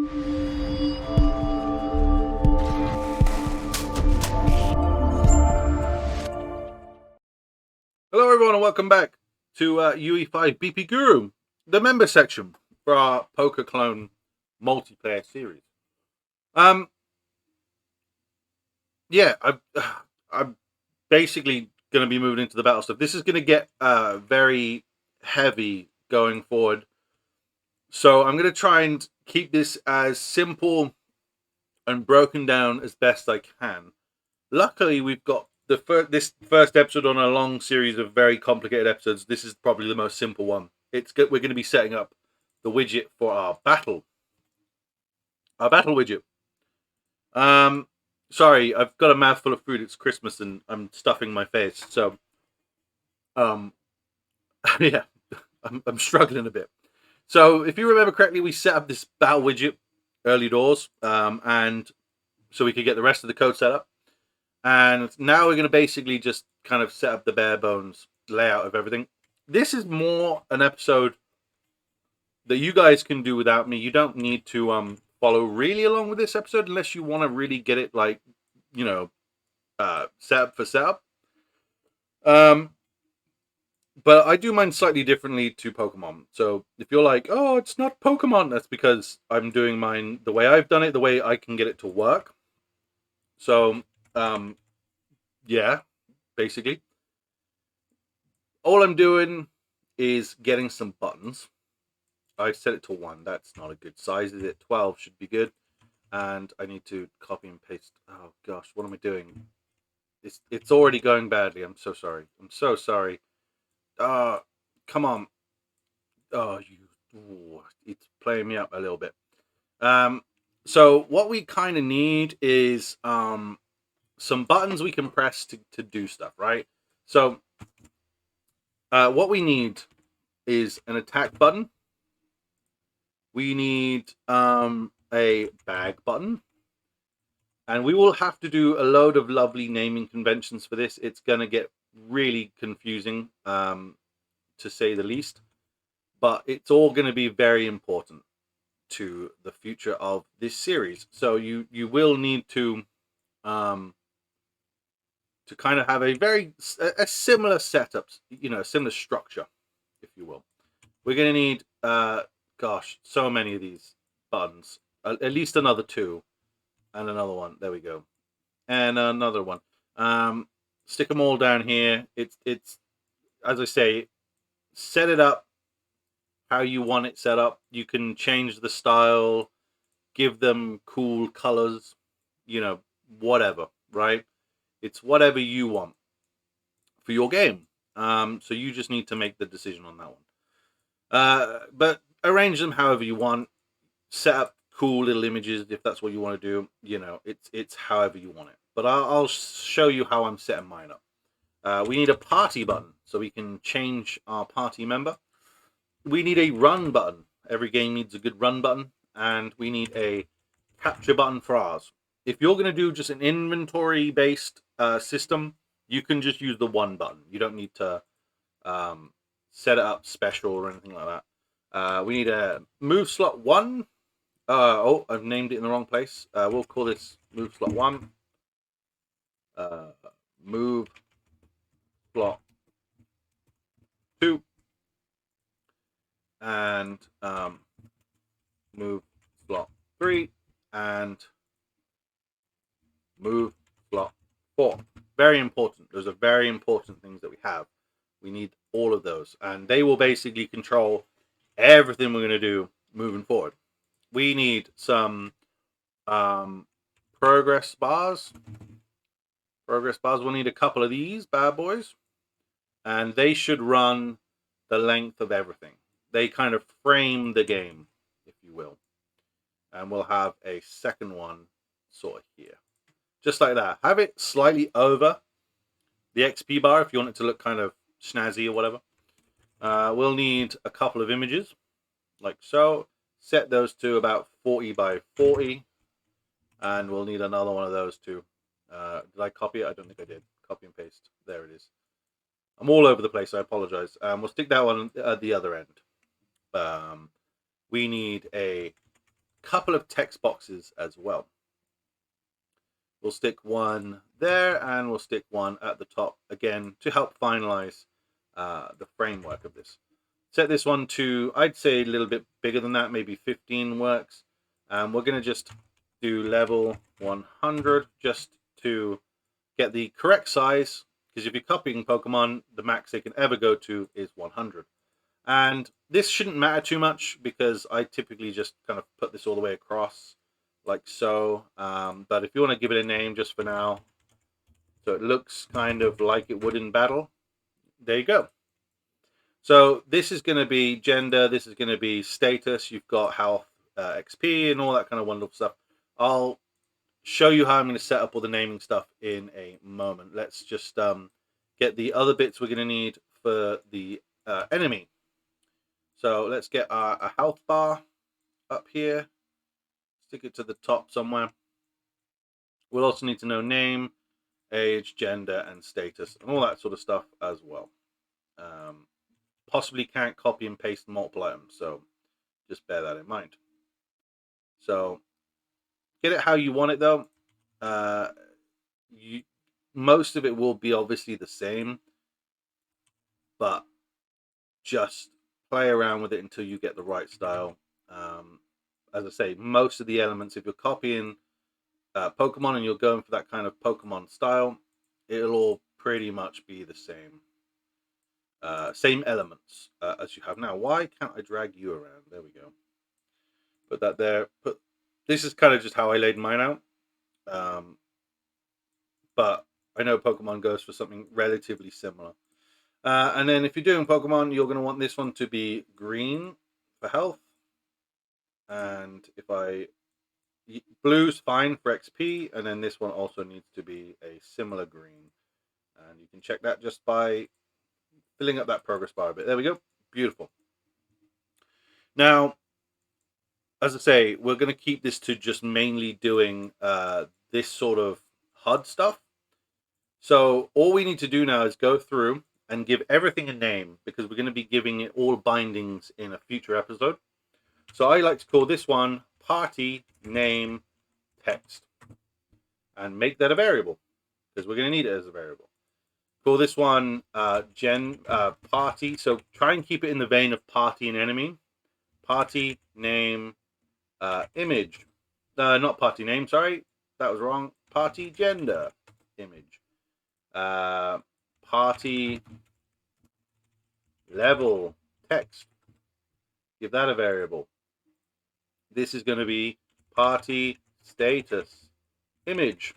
Hello everyone and welcome back to UE5 BP Guru, the member section for our Pokeclone multiplayer series. Yeah, I'm basically going to be moving into the battle stuff. This is going to get very heavy going forward. So I'm going to try and keep this as simple and broken down as best I can. Luckily, we've got this first episode on a long series of very complicated episodes. This is probably the most simple one. We're going to be setting up the widget for our battle widget. Sorry, I've got a mouthful of food. It's Christmas and I'm stuffing my face. So, yeah, I'm struggling a bit. So, if you remember correctly, we set up this battle widget early doors, and so we could get the rest of the code set up. And now we're going to basically just kind of set up the bare bones layout of everything. This is more an episode that you guys can do without me. You don't need to follow really along with this episode unless you want to really get it like, setup for setup. But I do mine slightly differently to Pokemon. So if you're like, oh, it's not Pokemon, that's because I'm doing mine the way I've done it, the way I can get it to work. So, yeah, basically. All I'm doing is getting some buttons. I set it to 1. That's not a good size, is it? 12 should be good. And I need to copy and paste. Oh, gosh, what am I doing? It's already going badly. I'm so sorry. I'm so sorry. Come on. Oh, it's playing me up a little bit. So what we kind of need is some buttons we can press to do stuff, right? So what we need is an attack button. We need a bag button. And we will have to do a load of lovely naming conventions for this. It's going to get really confusing, to say the least. But it's all going to be very important to the future of this series. So you will need to kind of have a similar setup, a similar structure, if you will. We're going to need, gosh, so many of these buttons. At least another 2. And another one. There we go. And another one. Stick them all down here. It's as I say, set it up how you want it set up. You can change the style, give them cool colors, whatever, right? It's whatever you want for your game. So you just need to make the decision on that one. But arrange them however you want. Set up cool little images if that's what you want to do. It's however you want it. But I'll show you how I'm setting mine up. We need a party button so we can change our party member. We need a run button. Every game needs a good run button. And we need a capture button for ours. If you're going to do just an inventory based system, you can just use the 1 button. You don't need to set it up special or anything like that. We need a move slot 1. I've named it in the wrong place. We'll call this move slot 1. Move slot 2. And move slot 3. And move slot 4. Very important. Those are very important things that we have. We need all of those. And they will basically control everything we're going to do moving forward. We need some progress bars. Progress bars. We'll need a couple of these bad boys. And they should run the length of everything. They kind of frame the game, if you will. And we'll have a second one sort of here. Just like that. Have it slightly over the XP bar if you want it to look kind of snazzy or whatever. We'll need a couple of images, like so. Set those to about 40 by 40. And we'll need another one of those too. Did I copy it? I don't think I did. Copy and paste. There it is. I'm all over the place. I apologize. We'll stick that one at the other end. We need a couple of text boxes as well. We'll stick one there, and we'll stick one at the top again to help finalize the framework of this. Set this one to, I'd say, a little bit bigger than that, maybe 15 works. We're going to just do level 100 just to get the correct size, because if you're copying Pokemon, the max they can ever go to is 100. And this shouldn't matter too much because I typically just kind of put this all the way across like so. But if you want to give it a name just for now, so it looks kind of like it would in battle, there you go. So this is going to be gender, this is going to be status, you've got health, XP, and all that kind of wonderful stuff. I'll show you how I'm going to set up all the naming stuff in a moment. Let's just get the other bits we're going to need for the enemy. So let's get a health bar up here, stick it to the top somewhere. We'll also need to know name, age, gender, and status, and all that sort of stuff as well. Possibly can't copy and paste multiple items, so just bear that in mind. So get it how you want it though. Most of it will be obviously the same, but just play around with it until you get the right style. As I say, most of the elements, if you're copying Pokemon and you're going for that kind of Pokemon style, it'll all pretty much be the same. Same elements as you have now. Why can't I drag you around? There we go. Put that there. This is kind of just how I laid mine out. But I know Pokemon goes for something relatively similar. And then if you're doing Pokemon, you're going to want this one to be green for health. And blue's fine for XP. And then this one also needs to be a similar green. And you can check that just by filling up that progress bar a bit. There we go. Beautiful. Now, as I say, we're going to keep this to just mainly doing this sort of HUD stuff. So all we need to do now is go through and give everything a name, because we're going to be giving it all bindings in a future episode. So I like to call this one party name text and make that a variable, because we're going to need it as a variable. Call this one party. So try and keep it in the vein of party and enemy. Party name image. Not party name, sorry. That was wrong. Party gender image. Party level text. Give that a variable. This is going to be party status image.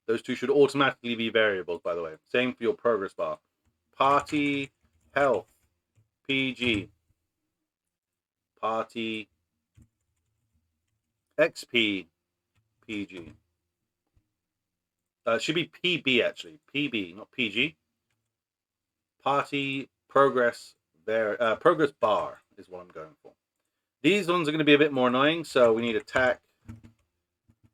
Those two should automatically be variables, by the way. Same for your progress bar. Party health PG. Party XP PG. It should be PB actually. PB, not PG. Party progress progress bar is what I'm going for. These ones are going to be a bit more annoying, so we need attack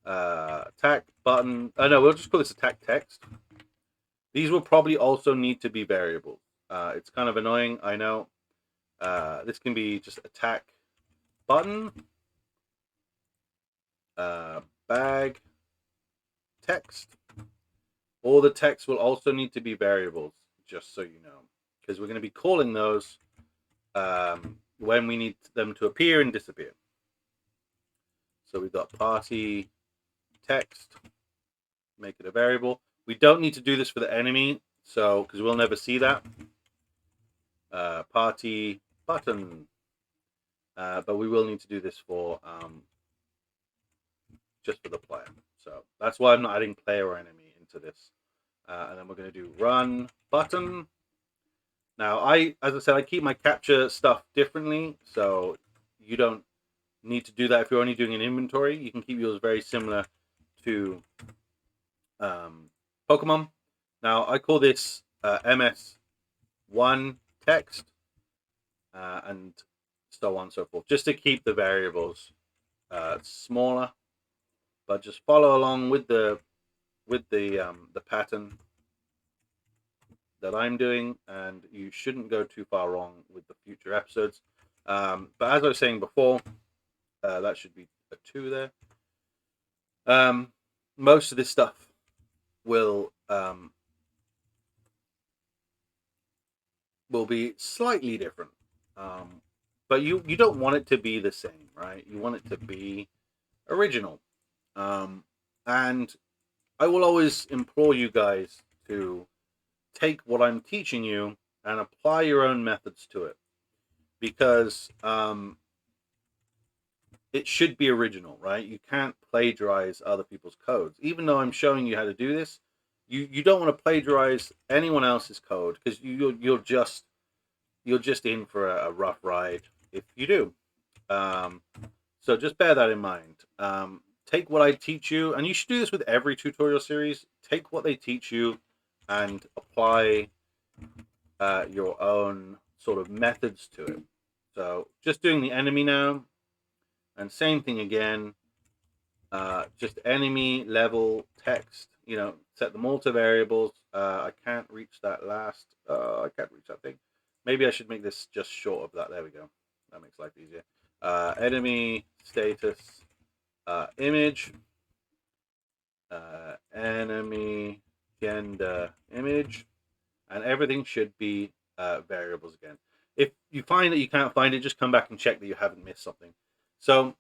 button. No, we'll just call this attack text. These will probably also need to be variables. It's kind of annoying, I know. This can be just attack button, bag text. All the text will also need to be variables, just so you know, because we're going to be calling those when we need them to appear and disappear. So we've got party text, make it a variable. We don't need to do this for the enemy, so because we'll never see that. Party button, but we will need to do this for just for the player. So that's why I'm not adding player or enemy into this. And then we're going to do run button. Now, as I said, I keep my capture stuff differently, so you don't need to do that if you're only doing an inventory. You can keep yours very similar to Pokemon. Now, I call this MS1 text, and so on and so forth, just to keep the variables smaller. But just follow along with the pattern that I'm doing, and you shouldn't go too far wrong with the future episodes. But as I was saying before, That should be a 2 there. Most of this stuff will be slightly different, but you don't want it to be the same, right? You want it to be original, and I will always implore you guys to take what I'm teaching you and apply your own methods to it, because it should be original, right? You can't plagiarize other people's codes. Even though I'm showing you how to do this, you don't want to plagiarize anyone else's code, because you're just in for a rough ride if you do. So just bear that in mind. Take what I teach you, and you should do this with every tutorial series. Take what they teach you and apply your own sort of methods to it. So just doing the enemy now, and same thing again. Just enemy level text. Set them all to variables. I can't reach that last. I can't reach that thing. Maybe I should make this just short of that. There we go. That makes life easier. Enemy status image. Enemy gender image, and everything should be variables again. If you find that you can't find it, just come back and check that you haven't missed something. So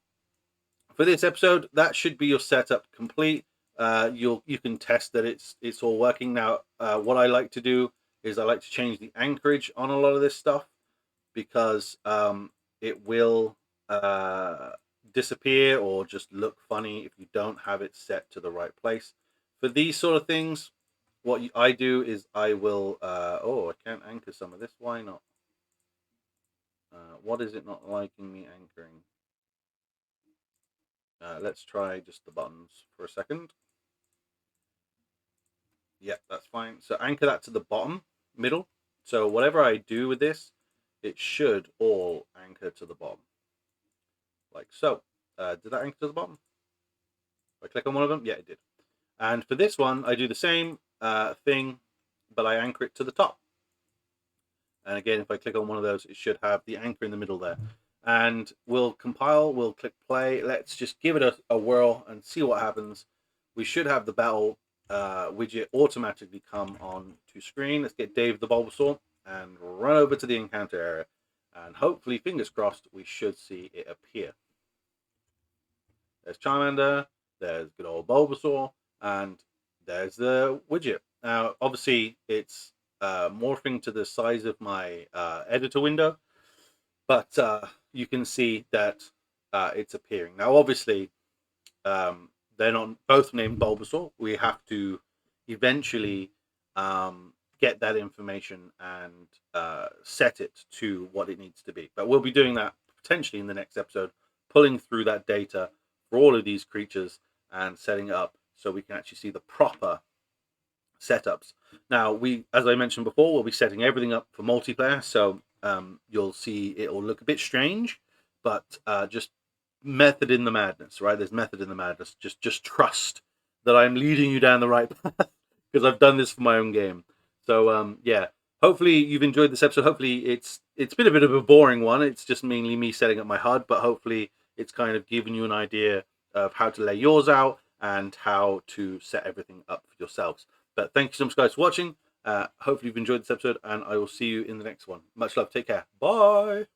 for this episode, that should be your setup complete. You can test that it's all working. Now, what I like to do is I like to change the anchorage on a lot of this stuff, because it will disappear or just look funny if you don't have it set to the right place. For these sort of things, what I do is I will I can't anchor some of this. Why not? What is it not liking me anchoring? Let's try just the buttons for a second. Yeah, that's fine. So anchor that to the bottom, middle. So whatever I do with this, it should all anchor to the bottom. Like so. Did that anchor to the bottom? If I click on one of them, yeah, it did. And for this one, I do the same thing, but I anchor it to the top. And again, if I click on one of those, it should have the anchor in the middle there. And we'll compile, we'll click play. Let's just give it a whirl and see what happens. We should have the battle widget automatically come on to screen. Let's get Dave the Bulbasaur and run over to the encounter area. And hopefully, fingers crossed, we should see it appear. There's Charmander, there's good old Bulbasaur, and there's the widget. Now, obviously, it's morphing to the size of my editor window, but you can see that it's appearing. Now, obviously, they're not both named Bulbasaur. We have to eventually get that information and set it to what it needs to be. But we'll be doing that potentially in the next episode, pulling through that data for all of these creatures and setting it up so we can actually see the proper setups. Now, as I mentioned before, we'll be setting everything up for multiplayer, so you'll see it will look a bit strange, but just method in the madness, right? There's method in the madness. Just trust that I'm leading you down the right path, because I've done this for my own game. So yeah, hopefully you've enjoyed this episode. Hopefully it's been a bit of a boring one. It's just mainly me setting up my HUD, but hopefully it's kind of giving you an idea of how to lay yours out and how to set everything up for yourselves. But thank you so much, guys, for watching. Hopefully you've enjoyed this episode, and I will see you in the next one. Much love. Take care. Bye.